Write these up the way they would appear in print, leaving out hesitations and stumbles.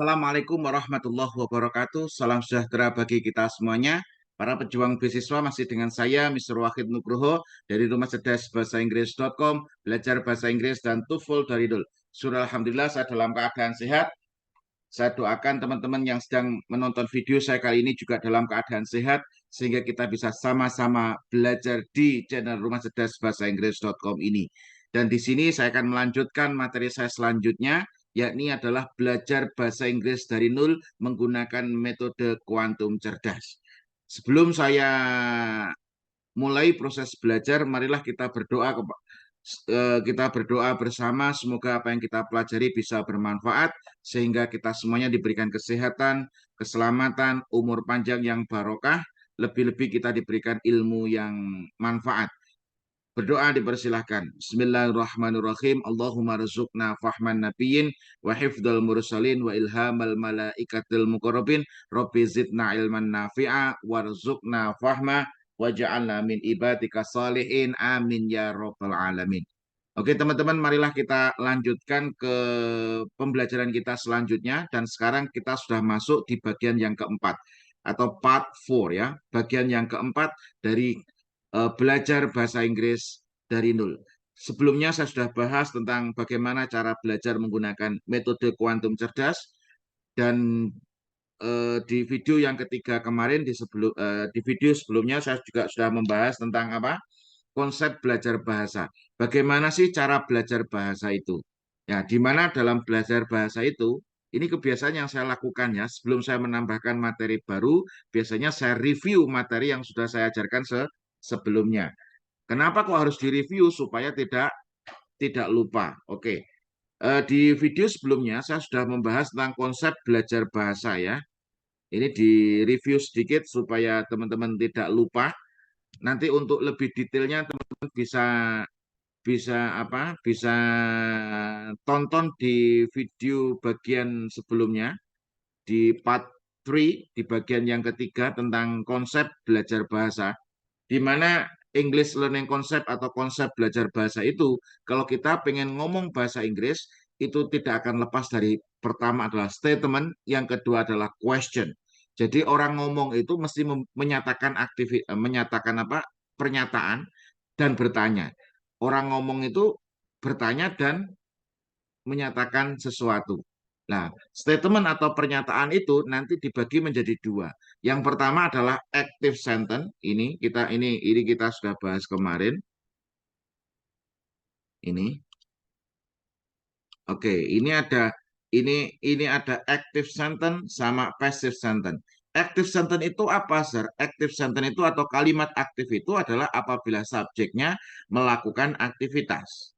Assalamualaikum warahmatullahi wabarakatuh. Salam sejahtera bagi kita semuanya. Para pejuang beasiswa masih dengan saya, Mr. Wahid Nugroho, dari Rumah Cerdas Bahasa Inggris.com, belajar bahasa Inggris dan TOEFL dari Dul. Surah Alhamdulillah, saya dalam keadaan sehat. Saya doakan teman-teman yang sedang menonton video saya kali ini juga dalam keadaan sehat, sehingga kita bisa sama-sama belajar di channel Rumah Cerdas Bahasa Inggris.com ini. Dan di sini saya akan melanjutkan materi saya selanjutnya, yakni adalah belajar bahasa Inggris dari nol menggunakan metode kuantum cerdas. Sebelum saya mulai proses belajar, marilah kita berdoa bersama, semoga apa yang kita pelajari bisa bermanfaat sehingga kita semuanya diberikan kesehatan, keselamatan, umur panjang yang barokah, lebih-lebih kita diberikan ilmu yang manfaat. Berdoa dipersilahkan. Bismillahirrahmanirrahim. Allahumma rizukna fahman nabiyyin wa hifdal mursalin wa ilhamal malaikatil muqarrabin. Rabbi zidna ilman nafi'a warzuqna fahma waj'alna min ibadika salihin. Amin ya rabbal alamin. Oke teman-teman, marilah kita lanjutkan ke pembelajaran kita selanjutnya. Dan sekarang kita sudah masuk di bagian yang keempat atau part 4 ya. Bagian yang keempat dari belajar bahasa Inggris dari nol. Sebelumnya saya sudah bahas tentang bagaimana cara belajar menggunakan metode kuantum cerdas, dan di video yang ketiga kemarin di video sebelumnya saya juga sudah membahas tentang apa? Konsep belajar bahasa. Bagaimana sih cara belajar bahasa itu? Ya, di mana dalam belajar bahasa itu, ini kebiasaan yang saya lakukan ya, sebelum saya menambahkan materi baru, biasanya saya review materi yang sudah saya ajarkan sebelumnya. Kenapa kok harus direview? Supaya tidak lupa. Oke. Di video sebelumnya saya sudah membahas tentang konsep belajar bahasa ya. Ini di review sedikit supaya teman-teman tidak lupa. Nanti untuk lebih detailnya teman-teman bisa bisa apa? Bisa tonton di video bagian sebelumnya di part 3 di bagian yang ketiga tentang konsep belajar bahasa, di mana English learning concept atau konsep belajar bahasa itu, kalau kita pengen ngomong bahasa Inggris, itu tidak akan lepas dari pertama adalah statement, yang kedua adalah question. Jadi orang ngomong itu mesti menyatakan apa? Pernyataan dan bertanya. Orang ngomong itu bertanya dan menyatakan sesuatu. Nah, statement atau pernyataan itu nanti dibagi menjadi dua. Yang pertama adalah active sentence. Ini kita sudah bahas kemarin. Ini. Oke, ini ada active sentence sama passive sentence. Active sentence itu apa, Sir? Active sentence itu atau kalimat aktif itu adalah apabila subjeknya melakukan aktivitas.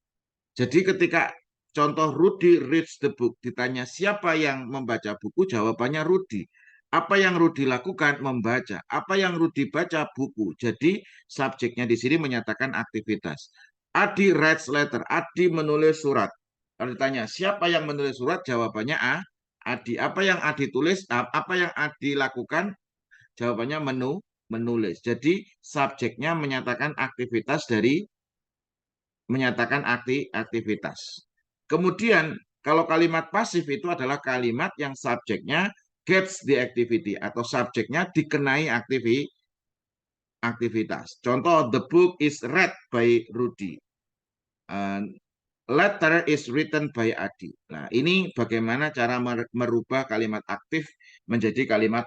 Jadi ketika contoh Rudy reads the book, ditanya siapa yang membaca buku, jawabannya Rudy. Apa yang Rudy lakukan? Membaca. Apa yang Rudy baca? Buku. Jadi subjeknya di sini menyatakan aktivitas. Adi writes letter. Adi menulis surat. Kalau ditanya siapa yang menulis surat, jawabannya A. Adi. Apa yang Adi tulis? Apa yang Adi lakukan? Jawabannya menulis. Jadi subjeknya menyatakan aktivitas. Kemudian kalau kalimat pasif itu adalah kalimat yang subjeknya gets the activity atau subjeknya dikenai aktivitas. Contoh, the book is read by Rudy. Letter is written by Adi. Nah, ini bagaimana cara merubah kalimat aktif menjadi kalimat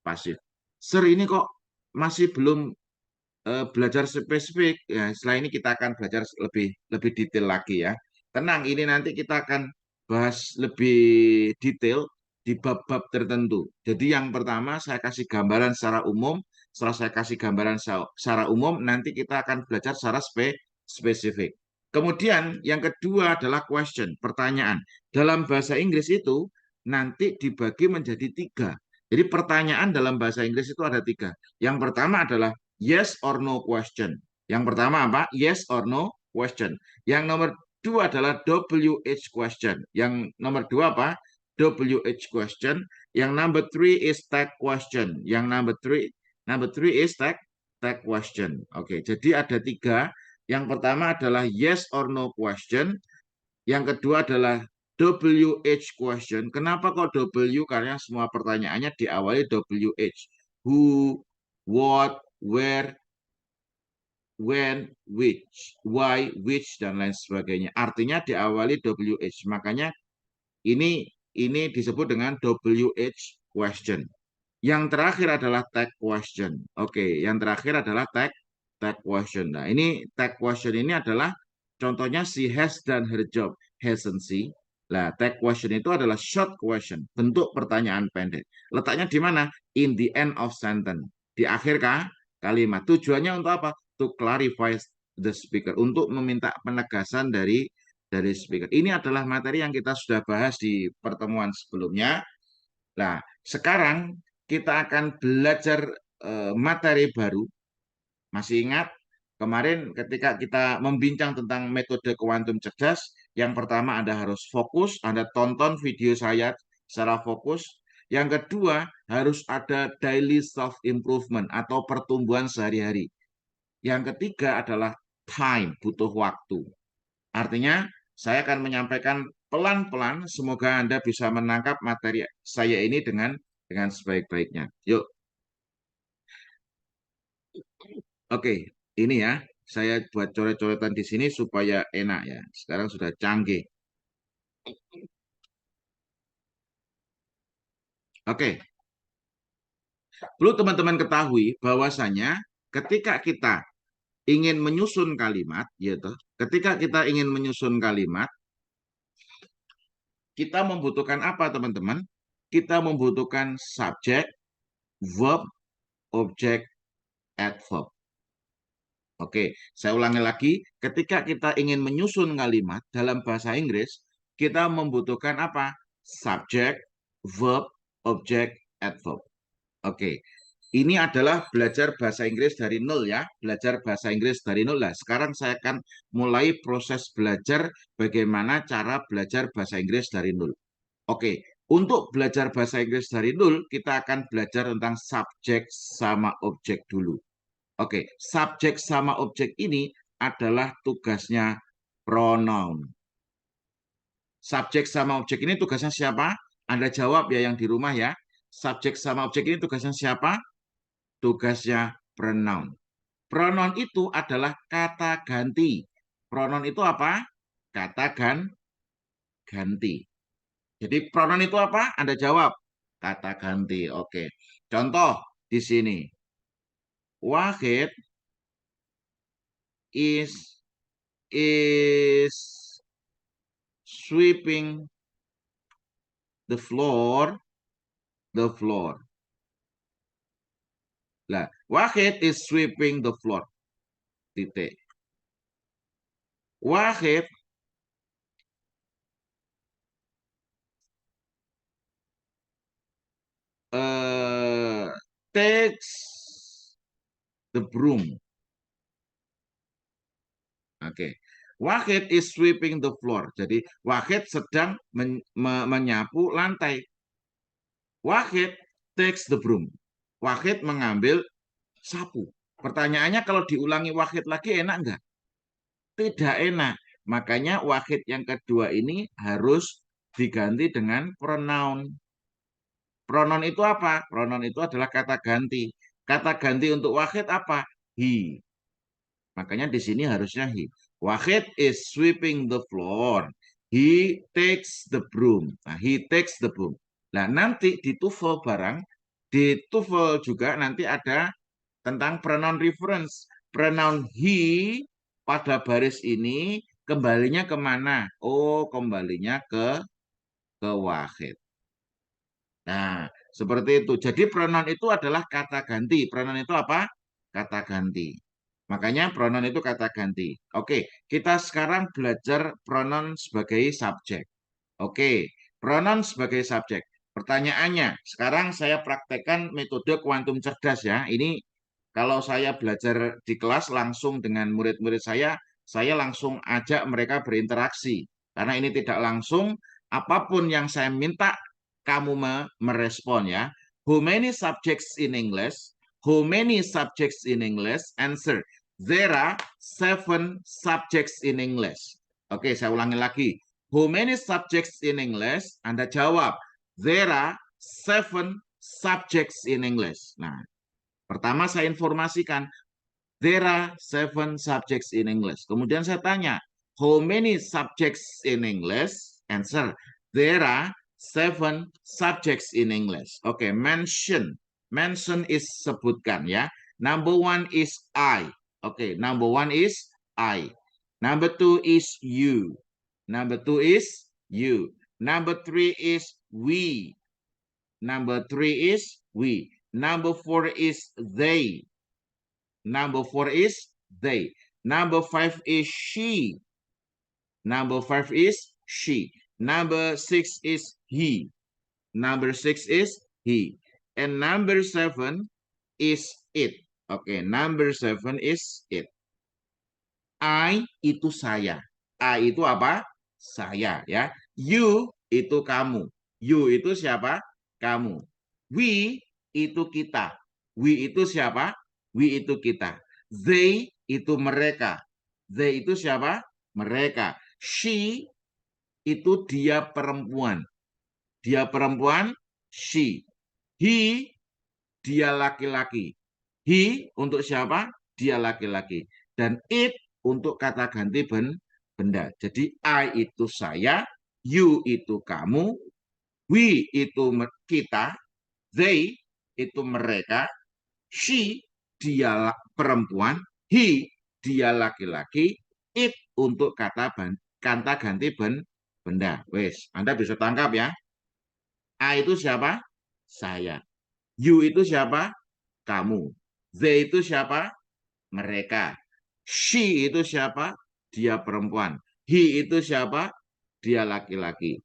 pasif. Sir, ini kok masih belum belajar spesifik ya. Setelah ini kita akan belajar lebih lebih detail lagi ya. Tenang, ini nanti kita akan bahas lebih detail di bab-bab tertentu. Jadi yang pertama saya kasih gambaran secara umum. Setelah saya kasih gambaran secara umum, nanti kita akan belajar secara spesifik. Kemudian yang kedua adalah question, pertanyaan. Dalam bahasa Inggris itu nanti dibagi menjadi tiga. Jadi pertanyaan dalam bahasa Inggris itu ada tiga. Yang pertama adalah yes or no question. Yang pertama apa? Yes or no question. Yang nomor dua adalah WH question. Yang nomor dua apa? WH question. Yang number three is tag question. Yang number three is tag question. Oke, jadi ada tiga. Yang pertama adalah yes or no question. Yang kedua adalah WH question. Kenapa kok W? Karena semua pertanyaannya diawali WH. Who, what, where, when, which, why, which, dan lain sebagainya. Artinya diawali WH. Makanya ini disebut dengan WH question. Yang terakhir adalah tag question. Oke, yang terakhir adalah tag question. Nah, ini tag question ini adalah contohnya she has done her job, hasn't she? Nah, tag question itu adalah short question, bentuk pertanyaan pendek. Letaknya di mana? In the end of sentence. Di akhir kalimat. Tujuannya untuk apa? To clarify the speaker, untuk meminta penegasan dari speaker. Ini adalah materi yang kita sudah bahas di pertemuan sebelumnya. Nah, sekarang kita akan belajar materi baru. Masih ingat kemarin ketika kita membincang tentang metode kuantum cerdas, yang pertama Anda harus fokus, Anda tonton video saya secara fokus. Yang kedua, harus ada daily self improvement atau pertumbuhan sehari-hari. Yang ketiga adalah time, butuh waktu. Artinya, saya akan menyampaikan pelan-pelan, semoga Anda bisa menangkap materi saya ini dengan sebaik-baiknya. Yuk. Oke, ini ya. Saya buat coret-coretan di sini supaya enak ya. Sekarang sudah canggih. Oke. Perlu teman-teman ketahui bahwasanya ketika kita ingin menyusun kalimat, gitu. Ketika kita ingin menyusun kalimat, kita membutuhkan apa, teman-teman? Kita membutuhkan subjek, verb, objek, adverb. Oke, saya ulangi lagi. Ketika kita ingin menyusun kalimat dalam bahasa Inggris, kita membutuhkan apa? Subjek, verb, objek, adverb. Oke, ini adalah belajar bahasa Inggris dari nol ya. Belajar bahasa Inggris dari nol. Nah, sekarang saya akan mulai proses belajar bagaimana cara belajar bahasa Inggris dari nol. Oke, untuk belajar bahasa Inggris dari nol, kita akan belajar tentang subjek sama objek dulu. Oke, subjek sama objek ini adalah tugasnya pronoun. Subjek sama objek ini tugasnya siapa? Anda jawab ya yang di rumah ya. Subjek sama objek ini tugasnya siapa? Tugasnya pronoun. Pronoun itu adalah kata ganti. Pronoun itu apa? Kata ganti. Jadi pronoun itu apa? Anda jawab. Kata ganti. Oke. Contoh di sini. Wahid is sweeping the floor. Lah, Wahid is sweeping the floor. Titik. Wahid takes the broom. Oke. Wahid is sweeping the floor. Jadi Wahid sedang menyapu lantai. Wahid takes the broom. Wahid mengambil sapu. Pertanyaannya kalau diulangi Wahid lagi enak enggak? Tidak enak. Makanya Wahid yang kedua ini harus diganti dengan pronoun. Pronoun itu apa? Pronoun itu adalah kata ganti. Kata ganti untuk Wahid apa? He. Makanya di sini harusnya he. Wahid is sweeping the floor. He takes the broom. Nah, he takes the broom. Nah, nanti di TOEFL barang, di TOEFL juga nanti ada tentang pronoun reference. Pronoun he pada baris ini kembalinya kemana? Oh, kembalinya ke Wahid. Nah, seperti itu. Jadi pronoun itu adalah kata ganti. Pronoun itu apa? Kata ganti. Makanya pronoun itu kata ganti. Oke, kita sekarang belajar pronoun sebagai subjek. Oke, pronoun sebagai subjek. Pertanyaannya, sekarang saya praktekkan metode kuantum cerdas ya. Ini kalau saya belajar di kelas langsung dengan murid-murid saya langsung ajak mereka berinteraksi. Karena ini tidak langsung, apapun yang saya minta, kamu merespon ya. How many subjects in English? How many subjects in English? Answer. There are 7 subjects in English. Oke, saya ulangi lagi. How many subjects in English? Anda jawab, there are 7 subjects in English. Nah, pertama saya informasikan, there are 7 subjects in English. Kemudian saya tanya, how many subjects in English? Answer, there are 7 subjects in English. Oke, mention. Mention is sebutkan ya. Number 1 is I. Oke, number 1 is I. Number 2 is you. Number 2 is you. Number 3 is we. Number 3 is we. Number 4 is they. Number 4 is they. Number 5 is she. Number 5 is she. Number 6 is he. Number 6 is he. And number 7 is it. Oke, number 7 is it. I itu saya. I itu apa? Saya ya. You itu kamu. You itu siapa? Kamu. We itu kita. We itu siapa? We itu kita. They itu mereka. They itu siapa? Mereka. She itu dia perempuan. Dia perempuan, she. He, dia laki-laki. He untuk siapa? Dia laki-laki. Dan it untuk kata ganti benda. Jadi I itu saya, you itu kamu, we itu kita, they itu mereka, she dia perempuan, he dia laki-laki, it untuk kata ganti benda. Wes, Anda bisa tangkap ya. I itu siapa? Saya. You itu siapa? Kamu. They itu siapa? Mereka. She itu siapa? Dia perempuan. He itu siapa? Dia laki-laki.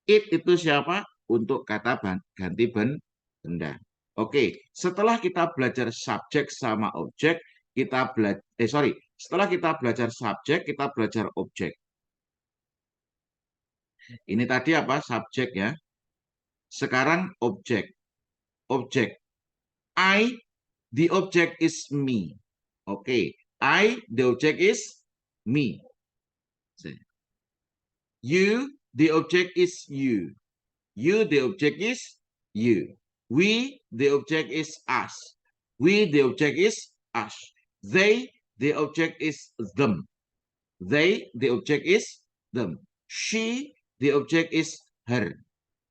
It itu siapa? Untuk kata ganti benda. Oke, setelah kita belajar subjek sama objek, setelah kita belajar subjek, kita belajar objek. Ini tadi apa? Subjek ya. Sekarang objek. Objek. I, the object is me. Oke, I, the object is me. You, the object is you. You, the object is you. We, the object is us. We, the object is us. They, the object is them. They, the object is them. She, the object is her.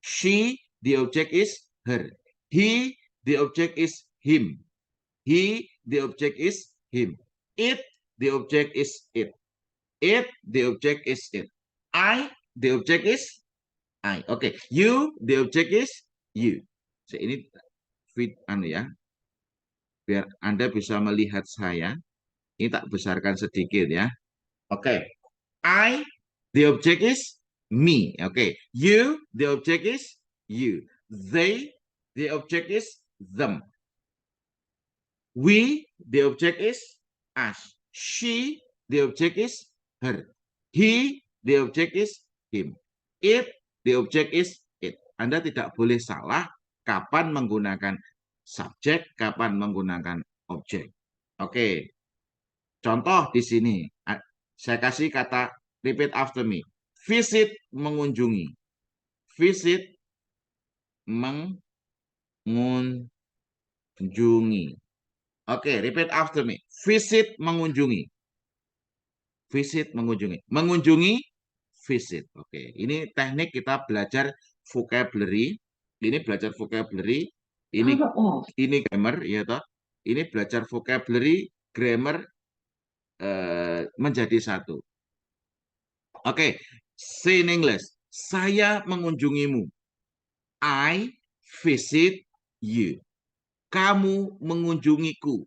She, the object is her. He, the object is him. He, the object is him. It, the object is it. It, the object is it. I, the object is I. Oke, you, the object is you. So, ini fit ya. Biar Anda bisa melihat saya. Ini tak besarkan sedikit ya. Oke. I, the object is me. Oke. You, the object is you. They, the object is them. We, the object is us. She, the object is her. He, the object is him. It, the object is it. Anda tidak boleh salah kapan menggunakan subjek, kapan menggunakan objek. Oke. Contoh di sini. Saya kasih kata repeat after me. Visit, mengunjungi. Visit, mengunjungi. Oke, repeat after me. Visit, mengunjungi. Visit, mengunjungi. Mengunjungi, visit. Oke, ini teknik kita belajar vocabulary. Ini belajar vocabulary. Ini grammar, ya toh. Ini belajar vocabulary, grammar menjadi satu. Oke, say in English. Saya mengunjungimu. I visit you. Kamu mengunjungiku.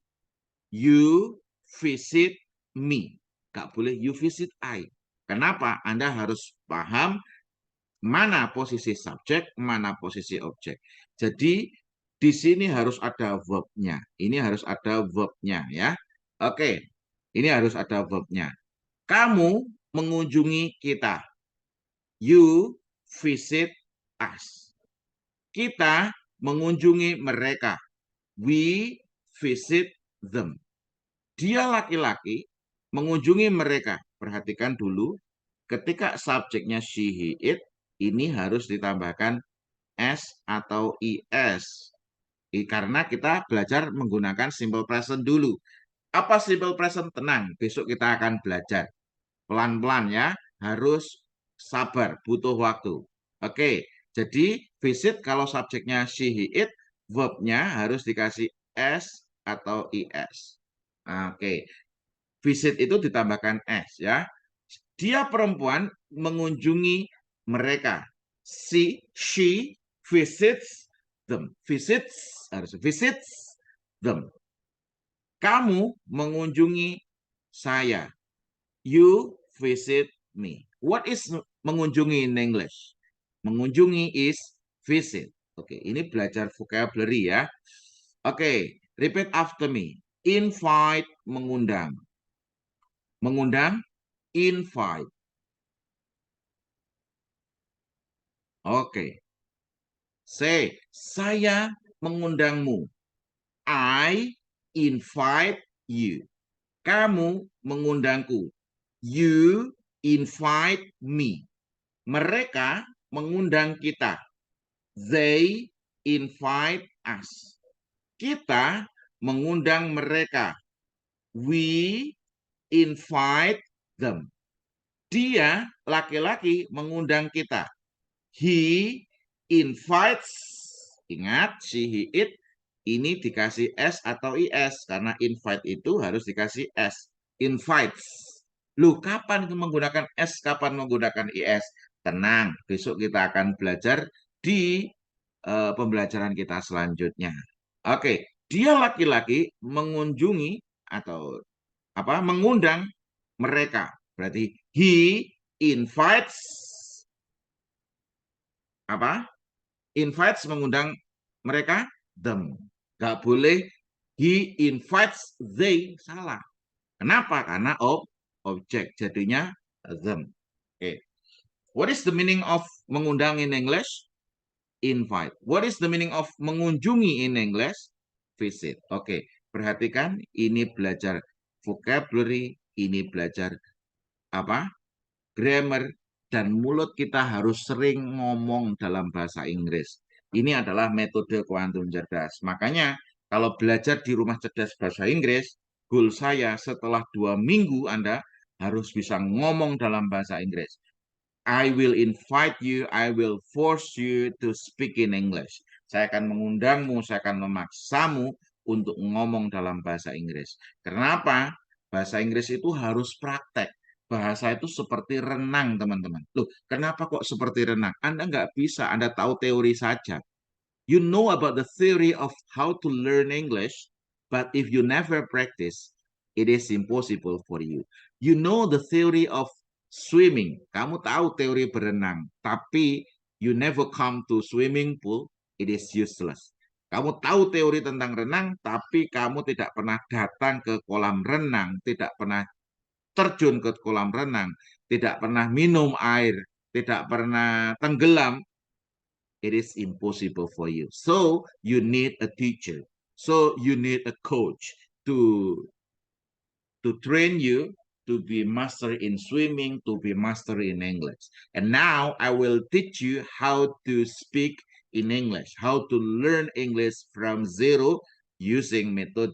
You visit me. Gak boleh you visit I. Kenapa? Anda harus paham mana posisi subjek, mana posisi objek. Jadi di sini harus ada verb-nya. Ini harus ada verb-nya ya. Oke, ini harus ada verb-nya. Kamu mengunjungi kita. You visit us. Kita mengunjungi mereka. We visit them. Dia laki-laki mengunjungi mereka. Perhatikan dulu. ketika subjeknya she, he, it, ini harus ditambahkan s atau is. Karena kita belajar menggunakan simple present dulu. Apa simple present? Tenang, besok kita akan belajar. Pelan-pelan ya, harus sabar, butuh waktu. Oke, jadi visit kalau subjeknya she, he, it, verbnya harus dikasih s atau is. Oke, visit itu ditambahkan s ya. Dia perempuan mengunjungi mereka. She visits them. Harus visits them. Kamu mengunjungi saya. You visit me. What is mengunjungi in English? Mengunjungi is visit. Oke, ini belajar vocabulary ya. Oke, repeat after me. Invite, mengundang. Mengundang, invite. Oke. Say, saya mengundangmu. I invite you. Kamu mengundangku. You invite me. Mereka mengundang kita. They invite us. Kita mengundang mereka. We invite them. Dia, laki-laki, mengundang kita. He invites. Ingat, she, he, it. Ini dikasih S atau IS. Karena invite itu harus dikasih S. Invites. Loh, kapan menggunakan S, kapan menggunakan IS? Tenang, besok kita akan belajar di pembelajaran kita selanjutnya. Oke, dia laki-laki mengunjungi atau mengundang mereka. Berarti he invites invites mengundang mereka, them. Gak boleh he invites they, salah. Kenapa? Karena objek, jadinya them. Okay. What is the meaning of mengundang in English? Invite. What is the meaning of mengunjungi in English? Visit. Oke, perhatikan ini belajar vocabulary, ini belajar grammar, dan mulut kita harus sering ngomong dalam bahasa Inggris. Ini adalah metode kuantum cerdas. Makanya kalau belajar di rumah cerdas bahasa Inggris, goal saya setelah 2 minggu Anda harus bisa ngomong dalam bahasa Inggris. I will invite you, I will force you to speak in English. Saya akan mengundangmu, saya akan memaksamu untuk ngomong dalam bahasa Inggris. Kenapa? Bahasa Inggris itu harus praktek. Bahasa itu seperti renang, teman-teman. Loh, kenapa kok seperti renang? Anda nggak bisa, Anda tahu teori saja. You know about the theory of how to learn English, but if you never practice, it is impossible for you. You know the theory of swimming. Kamu tahu teori berenang, tapi you never come to swimming pool, it is useless. Kamu tahu teori tentang renang, tapi kamu tidak pernah datang ke kolam renang, tidak pernah terjun ke kolam renang, tidak pernah minum air, tidak pernah tenggelam, it is impossible for you. So you need a teacher. So you need a coach to train you to be master in swimming, to be master in English. And now I will teach you how to speak in English, how to learn English from zero using method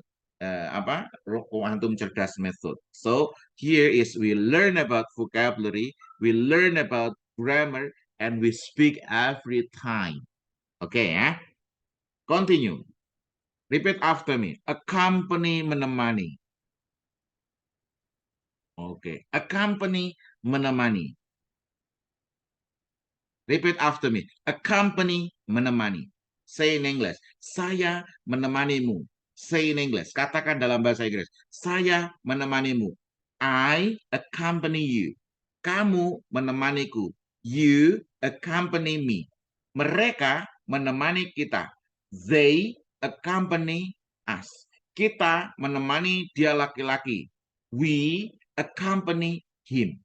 quantum cerdas method. So here is we learn about vocabulary, we learn about grammar, and we speak every time. Okay, ya. Continue. Repeat after me. Accompany, menemani. Oke, accompany, menemani. Repeat after me. Accompany, menemani. Say in English. Saya menemanimu. Say in English. Katakan dalam bahasa Inggris. Saya menemanimu. I accompany you. Kamu menemaniku. You accompany me. Mereka menemani kita. They accompany us. Kita menemani dia laki-laki. We accompany him.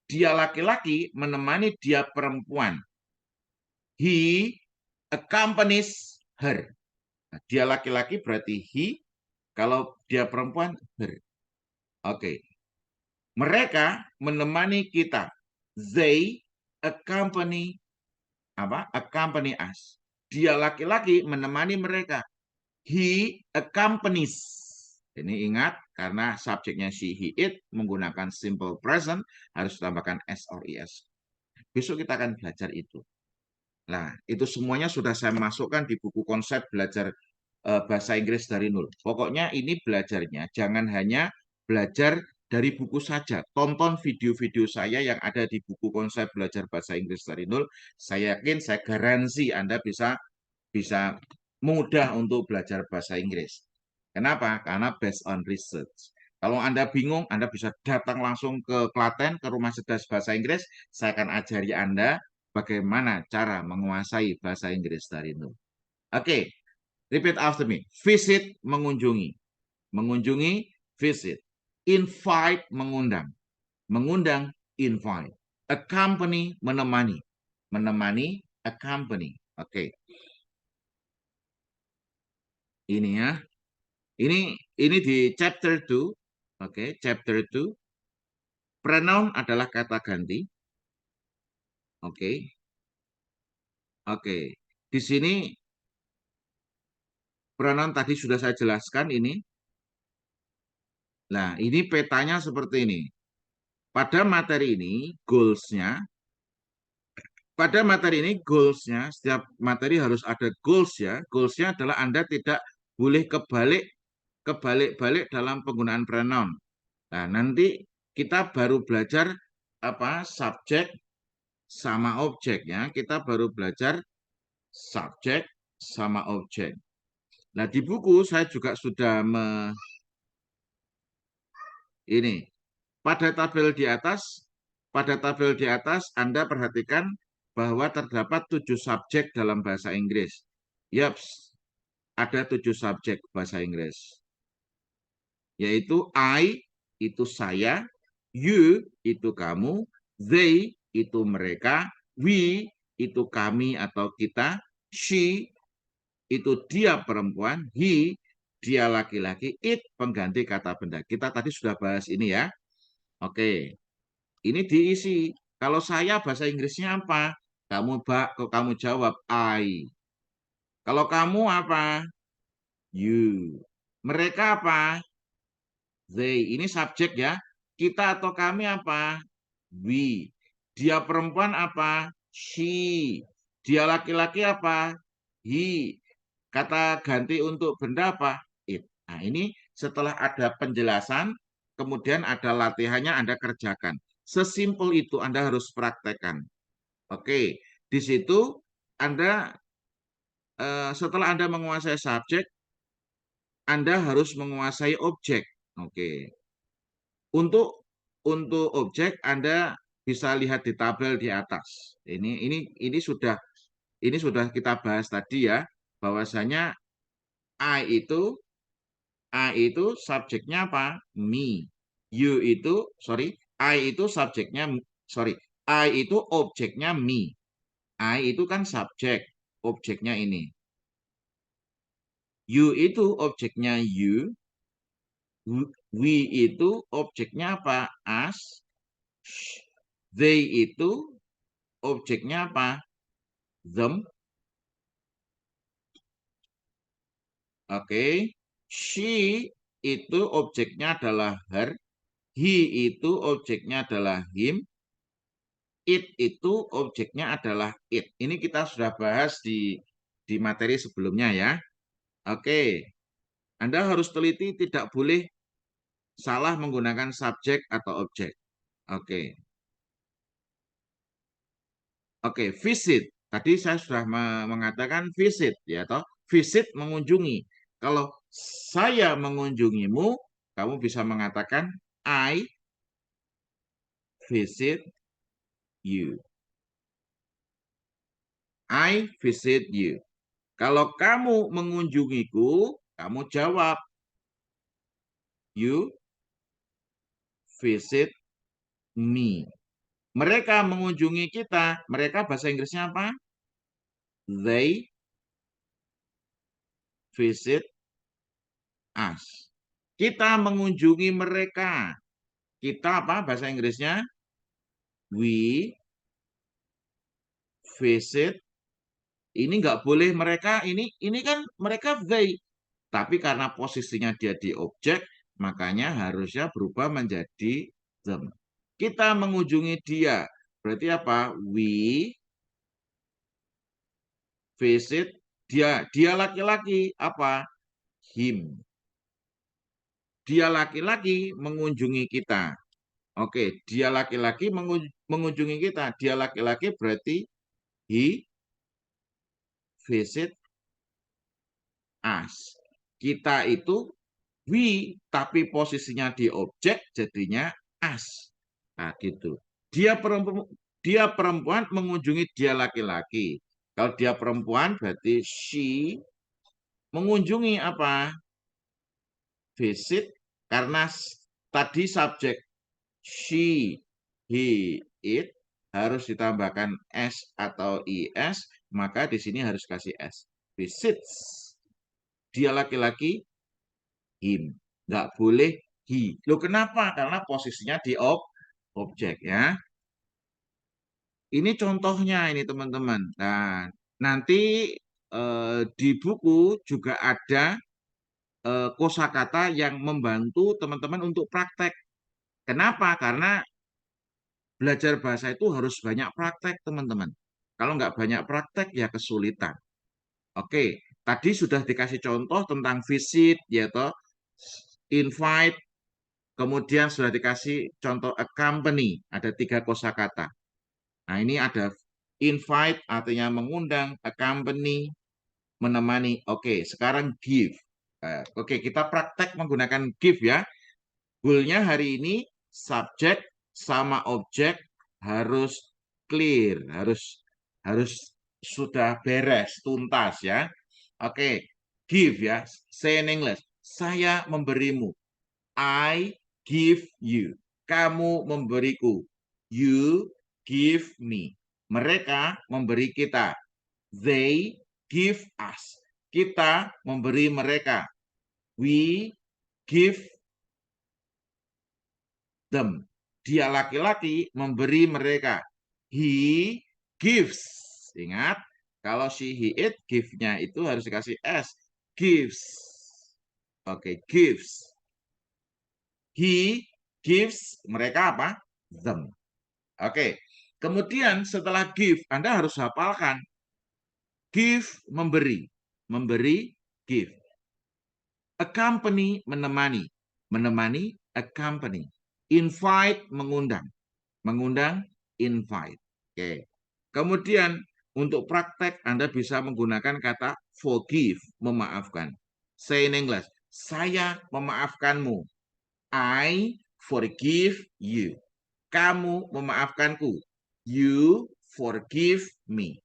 Dia laki-laki menemani dia perempuan. He accompanies her. Nah, dia laki-laki berarti he, kalau dia perempuan her. Oke. Mereka menemani kita. They accompany accompany us. Dia laki-laki menemani mereka. He accompanies. Ini ingat karena subjeknya she, he, it menggunakan simple present harus ditambahkan s or es. Besok kita akan belajar itu. Nah, itu semuanya sudah saya masukkan di buku konsep belajar bahasa Inggris dari nol. Pokoknya ini belajarnya jangan hanya belajar dari buku saja. Tonton video-video saya yang ada di buku konsep belajar bahasa Inggris dari nol. Saya yakin, saya garansi Anda bisa mudah untuk belajar bahasa Inggris. Kenapa? Karena based on research. Kalau Anda bingung, Anda bisa datang langsung ke Klaten, ke Rumah Cerdas Bahasa Inggris. Saya akan ajari Anda bagaimana cara menguasai bahasa Inggris dari nol. Oke, repeat after me. Visit, mengunjungi. Mengunjungi, visit. Invite, mengundang. Mengundang, invite. Accompany, menemani. Menemani, accompany. Oke. Ini ya. Ini di chapter 2. Oke, chapter 2. Pronoun adalah kata ganti. Oke. Oke. Di sini pronoun tadi sudah saya jelaskan ini. Nah, ini petanya seperti ini. Pada materi ini, goalsnya, setiap materi harus ada goals ya. Goalsnya adalah Anda tidak boleh kebalik-balik dalam penggunaan pronoun. Nah, nanti kita baru belajar subjek sama objeknya. Kita baru belajar subjek sama objek. Nah, di buku saya juga sudah ini. Pada tabel di atas Anda perhatikan bahwa terdapat 7 subjek dalam bahasa Inggris. Yaps, ada 7 subjek bahasa Inggris. Yaitu I, itu saya, you, itu kamu, they, itu mereka, we, itu kami atau kita, she, itu dia perempuan, he, dia laki-laki, it, pengganti kata benda. Kita tadi sudah bahas ini ya. Oke, ini diisi. Kalau saya bahasa Inggrisnya apa? Kamu jawab I. Kalau kamu apa? You. Mereka apa? They. Ini subjek ya. Kita atau kami apa? We. Dia perempuan apa? She. Dia laki-laki apa? He. Kata ganti untuk benda apa? It. Nah, ini setelah ada penjelasan, kemudian ada latihannya Anda kerjakan. Sesimpel itu Anda harus praktekkan. Oke, di situ Anda setelah Anda menguasai subjek, Anda harus menguasai objek. Oke. Untuk objek Anda bisa lihat di tabel di atas. Ini sudah kita bahas tadi ya, bahwasanya I itu subjeknya apa? Me. I itu subjeknya, I itu objeknya me. I itu kan subjek, objeknya ini. You itu objeknya you. We itu objeknya apa? Us. They itu objeknya apa? Them. Oke. She itu objeknya adalah her. He itu objeknya adalah him. It itu objeknya adalah it. Ini kita sudah bahas di materi sebelumnya ya. Oke. Anda harus teliti, tidak boleh salah menggunakan subjek atau objek. Oke. Oke, visit. Tadi saya sudah mengatakan visit, ya toh. Visit, mengunjungi. Kalau saya mengunjungimu, kamu bisa mengatakan I visit you. I visit you. Kalau kamu mengunjungiku, kamu jawab you visit me. Mereka mengunjungi kita. Mereka bahasa Inggrisnya apa? They visit us. Kita mengunjungi mereka. Kita apa bahasa Inggrisnya? we visit. Ini nggak boleh mereka, ini kan mereka they. Tapi karena posisinya dia di objek, makanya harusnya berubah menjadi them. Kita mengunjungi dia. Berarti apa? We visit dia. Dia laki-laki. Apa? Him. Dia laki-laki mengunjungi kita. Oke, dia laki-laki mengunjungi kita. Dia laki-laki berarti he visit us. Kita itu we, tapi posisinya di objek jadinya us. Nah, gitu. Dia perempuan mengunjungi dia laki-laki. Kalau dia perempuan berarti she mengunjungi apa? Visit, karena tadi subjek she, he, it harus ditambahkan s atau is, maka di sini harus kasih s. Visits. Dia laki-laki, him. Nggak boleh he. Loh kenapa? Karena posisinya di objek ya. Ini contohnya ini teman-teman. Nah, nanti di buku juga ada kosakata yang membantu teman-teman untuk praktek. Kenapa? Karena belajar bahasa itu harus banyak praktek, teman-teman. Kalau nggak banyak praktek, ya kesulitan. Oke, tadi sudah dikasih contoh tentang visit, yaitu invite, kemudian sudah dikasih contoh accompany, ada 3 kosakata. Nah, ini ada invite, artinya mengundang, accompany, menemani. Oke, sekarang give. Oke, kita praktek menggunakan give ya. Goalnya hari ini subjek sama objek harus clear, harus sudah beres, tuntas ya. Oke, give ya. Say in English. Saya memberimu. I give you. Kamu memberiku. You give me. Mereka memberi kita. They give us. Kita memberi mereka. We give them. Dia laki-laki memberi mereka. He gives. Ingat, kalau she, he, it, give-nya itu harus dikasih s. Gives. Oke, gives. He gives. Mereka apa? Them. Oke. Kemudian setelah give, Anda harus hafalkan. Give, memberi. Memberi, give. Accompany, menemani. Menemani, accompany. Invite, mengundang. Mengundang, invite. Oke. Kemudian untuk praktek Anda bisa menggunakan kata forgive, memaafkan. Say in English, saya memaafkanmu. I forgive you. Kamu memaafkanku. You forgive me.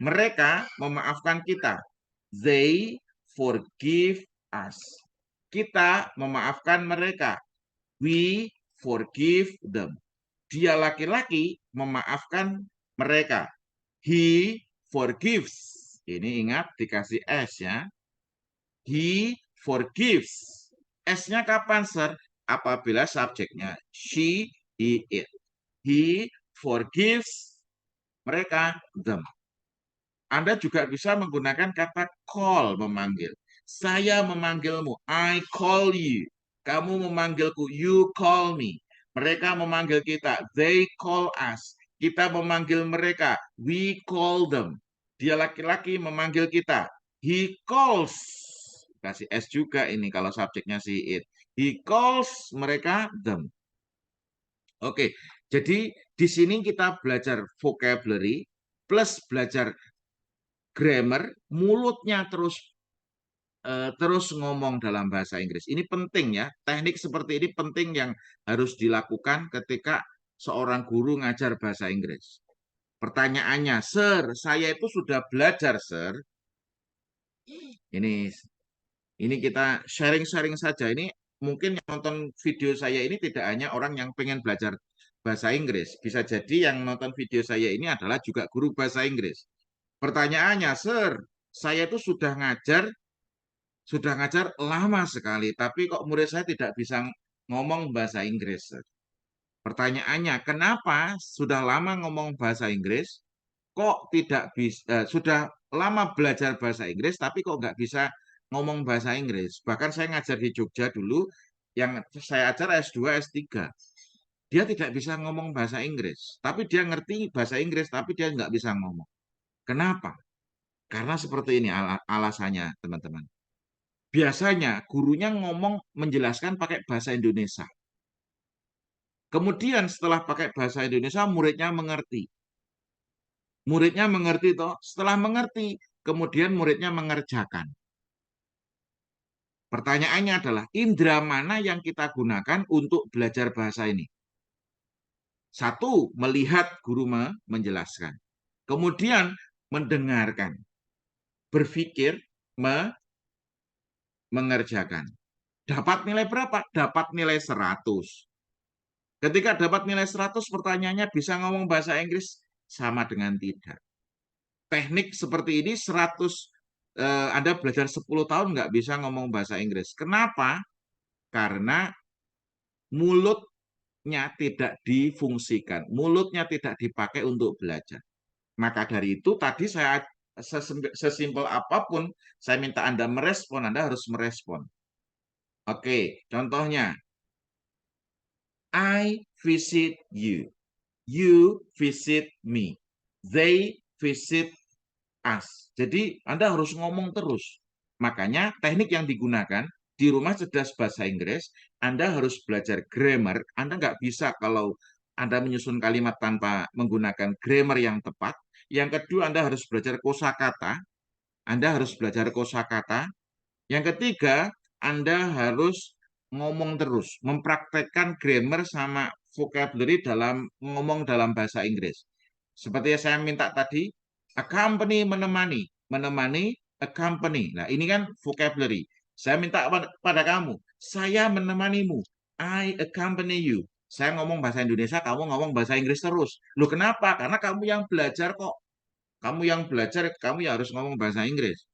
Mereka memaafkan kita. They forgive us. Kita memaafkan mereka. We forgive them. Dia laki-laki memaafkan mereka. He forgives. Ini ingat dikasih S ya. He forgives. S-nya kapan, Sir? Apabila subjeknya she, he, it. He forgives mereka, them. Anda juga bisa menggunakan kata call, memanggil. Saya memanggilmu. I call you. Kamu memanggilku. You call me. Mereka memanggil kita. They call us. Kita memanggil mereka. We call them. Dia laki-laki memanggil kita. He calls. Kasih S juga ini kalau subjeknya si it. He calls mereka them. Oke, jadi di sini kita belajar vocabulary plus belajar grammar, mulutnya terus ngomong dalam bahasa Inggris. Ini penting ya, teknik seperti ini penting yang harus dilakukan ketika seorang guru ngajar bahasa Inggris. Pertanyaannya, Sir, saya itu sudah belajar, Sir. Ini kita sharing-sharing saja. Ini mungkin yang nonton video saya ini tidak hanya orang yang pengen belajar bahasa Inggris. Bisa jadi yang nonton video saya ini adalah juga guru bahasa Inggris. Pertanyaannya, Sir, saya itu sudah ngajar lama sekali, tapi kok murid saya tidak bisa ngomong bahasa Inggris. Sir. Pertanyaannya, kenapa sudah lama ngomong bahasa Inggris, kok tidak bisa, sudah lama belajar bahasa Inggris, tapi kok nggak bisa ngomong bahasa Inggris? Bahkan saya ngajar di Jogja dulu, yang saya ajar S2, S3. Dia tidak bisa ngomong bahasa Inggris, tapi dia ngerti bahasa Inggris, tapi dia nggak bisa ngomong. Kenapa? Karena seperti ini alasannya, teman-teman. Biasanya gurunya ngomong menjelaskan pakai bahasa Indonesia. Kemudian setelah pakai bahasa Indonesia, muridnya mengerti. Muridnya mengerti toh, setelah mengerti, kemudian muridnya mengerjakan. Pertanyaannya adalah, indera mana yang kita gunakan untuk belajar bahasa ini? Satu, melihat guru menjelaskan. Kemudian mendengarkan. Berpikir, mengerjakan. Dapat nilai berapa? Dapat nilai 100. Ketika dapat nilai 100, pertanyaannya bisa ngomong bahasa Inggris? Sama dengan tidak. Teknik seperti ini 100, Anda belajar 10 tahun nggak bisa ngomong bahasa Inggris. Kenapa? Karena mulutnya tidak difungsikan, mulutnya tidak dipakai untuk belajar. Maka dari itu tadi saya sesimpel apapun saya minta Anda merespon, Anda harus merespon. Oke, contohnya, I visit you. You visit me. They visit us. Jadi Anda harus ngomong terus. Makanya teknik yang digunakan di rumah cerdas bahasa Inggris, Anda harus belajar grammar. Anda nggak bisa kalau Anda menyusun kalimat tanpa menggunakan grammar yang tepat. Yang kedua, Anda harus belajar kosakata. Anda harus belajar kosakata. Yang ketiga, Anda harus ngomong terus, mempraktekkan grammar sama vocabulary dalam ngomong dalam bahasa Inggris. Seperti yang saya minta tadi, accompany menemani, menemani accompany. Nah, ini kan vocabulary. Saya minta pada kamu, saya menemanimu. I accompany you. Saya ngomong bahasa Indonesia, kamu ngomong bahasa Inggris terus. Loh, kenapa? Karena kamu yang belajar kok. Kamu yang belajar, kamu ya harus ngomong bahasa Inggris.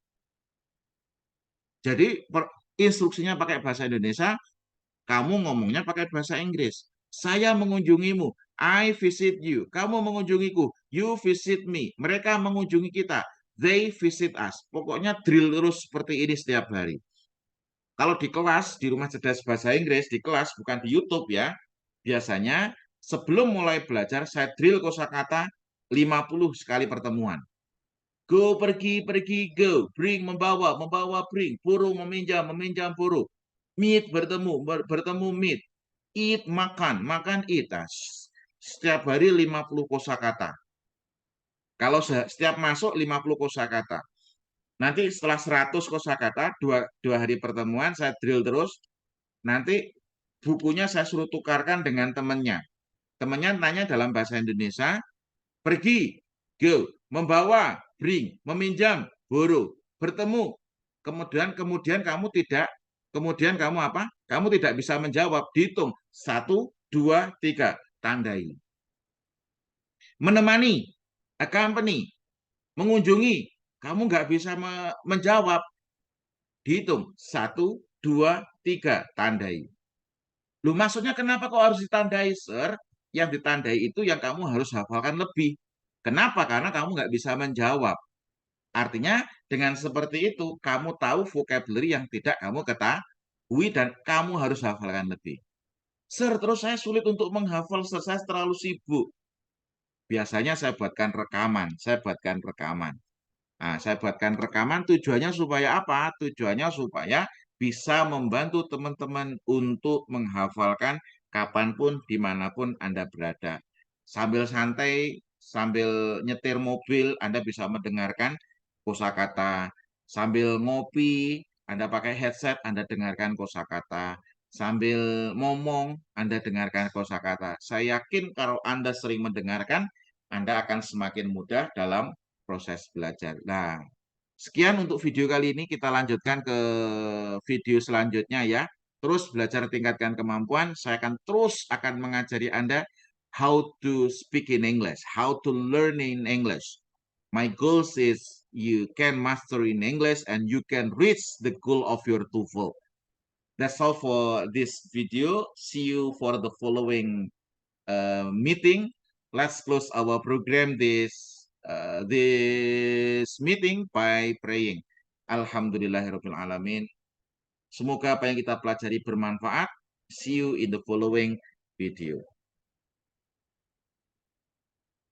Jadi instruksinya pakai bahasa Indonesia, kamu ngomongnya pakai bahasa Inggris. Saya mengunjungimu, I visit you. Kamu mengunjungiku, you visit me. Mereka mengunjungi kita, they visit us. Pokoknya drill terus seperti ini setiap hari. Kalau di kelas, di rumah cerdas bahasa Inggris, di kelas bukan di YouTube ya. Biasanya sebelum mulai belajar, saya drill kosakata 50 sekali pertemuan. Go, pergi, pergi, go. Bring, membawa, membawa, bring. Burung, meminjam, meminjam, burung. Meet, bertemu, bertemu, meet. Eat, makan, makan, eat. Nah, setiap hari 50 kosakata. Kalau setiap masuk 50 kosakata. Nanti setelah 100 kosakata, dua hari pertemuan, saya drill terus. Nanti bukunya saya suruh tukarkan dengan temannya. Temannya tanya dalam bahasa Indonesia, pergi, go, membawa, bring, meminjam, borrow, bertemu. Kemudian kamu tidak, kemudian kamu apa? Kamu tidak bisa menjawab, dihitung 1, 2, 3, tandai. Menemani, accompany, mengunjungi, kamu nggak bisa menjawab, dihitung 1, 2, 3, tandai. Loh, maksudnya kenapa kok harus ditandai, Sir? Yang ditandai itu yang kamu harus hafalkan lebih. Kenapa? Karena kamu nggak bisa menjawab. Artinya dengan seperti itu, kamu tahu vocabulary yang tidak kamu ketahui dan kamu harus hafalkan lebih. Sir, terus saya sulit untuk menghafal, saya terlalu sibuk. Biasanya saya buatkan rekaman, saya buatkan rekaman tujuannya supaya apa? Tujuannya supaya bisa membantu teman-teman untuk menghafalkan kapanpun, dimanapun Anda berada. Sambil santai, sambil nyetir mobil, Anda bisa mendengarkan kosakata. Sambil ngopi, Anda pakai headset, Anda dengarkan kosakata. Sambil ngomong, Anda dengarkan kosakata. Saya yakin kalau Anda sering mendengarkan, Anda akan semakin mudah dalam proses belajar. Nah, sekian untuk video kali ini. Kita lanjutkan ke video selanjutnya ya. Terus belajar tingkatkan kemampuan. Saya akan terus mengajari Anda how to speak in English, how to learn in English. My goal is you can master in English and you can reach the goal of your TOEFL. That's all for this video. See you for the following meeting. Let's close our program this meeting by praying. Alhamdulillahirabbil alamin. Semoga apa yang kita pelajari bermanfaat. See you in the following video.